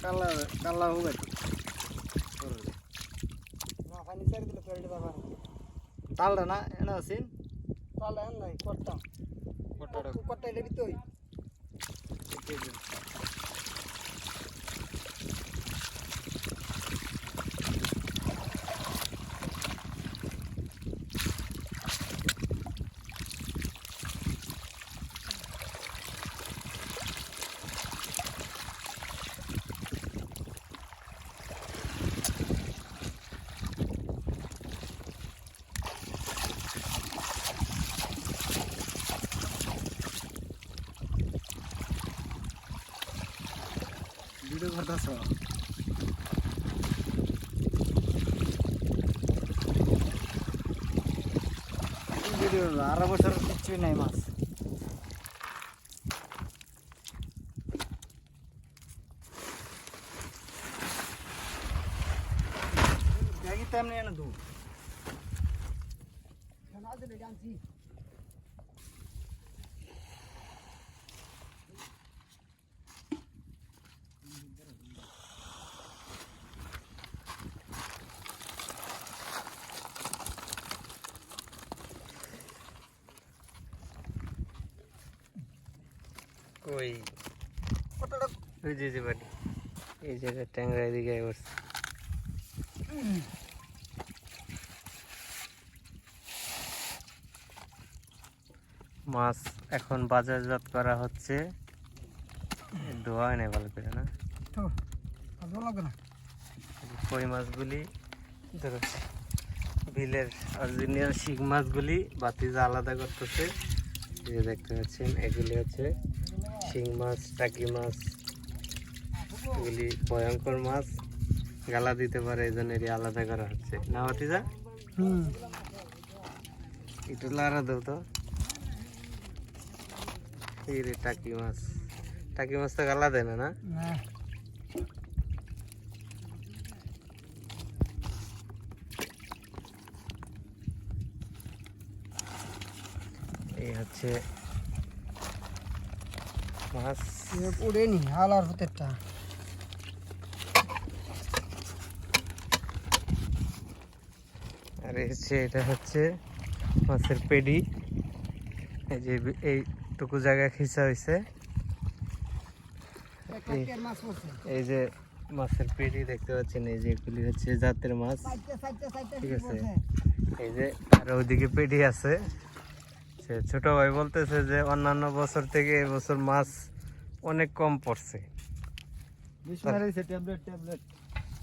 কালা কালা হবে না পানি ছেড়ে দিলে পেড়ে বাবা তালটা না এনা আছেন তাহলে এন নাই কটটা কটটা কটটা এলে দিতই ভিডিও করতেছ ভিডিও 12 বছর কিছুই নাই মাছ দেখি তেমনি এনে দু না দিলে জানছি ওই কটটা ওই যে বাড়ি এই যে ট্যাংরা এদিকে বসছে মাছ এখন বাজারজাত করা হচ্ছে ধোয়া নেই ভালো করে না তো ভালো লাগে না কই মাছগুলি ধরো বিলের অরিজিনাল শিং মাছগুলি বাতিজা আলাদা করতেছে এই যে দেখতে পাচ্ছেন এগুলি হচ্ছে শিং মাছ টাকি মাছ এগুলি ভয়ঙ্কর মাছ গালা দিতে পারে এই জন্য এটি আলাদা করা হচ্ছে না বাতিজা একটু লাড়া দেও তো এই রে টাকি মাছ তো গালা দেয় না না না এই হচ্ছে মাছ উড়েনি হালার হতেটা আর এটা হচ্ছে মাছের পেডি এই যে এইটুকু জায়গা খিচা হয়েছে মাছ পড়ছে এই যে মাছের পেডি দেখতে পাচ্ছেন এই যে এগুলি হচ্ছে জাতের মাছ ঠিক আছে এই যে আর ওইদিকে পেডি আছে সে ছোট ভাই বলতেছে যে অন্যান্য বছর থেকে এবছর মাছ অনেক কম পড়ছে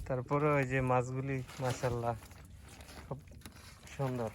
তারপরে ওই যে মাছগুলি মাশাআল্লাহ খুব সুন্দর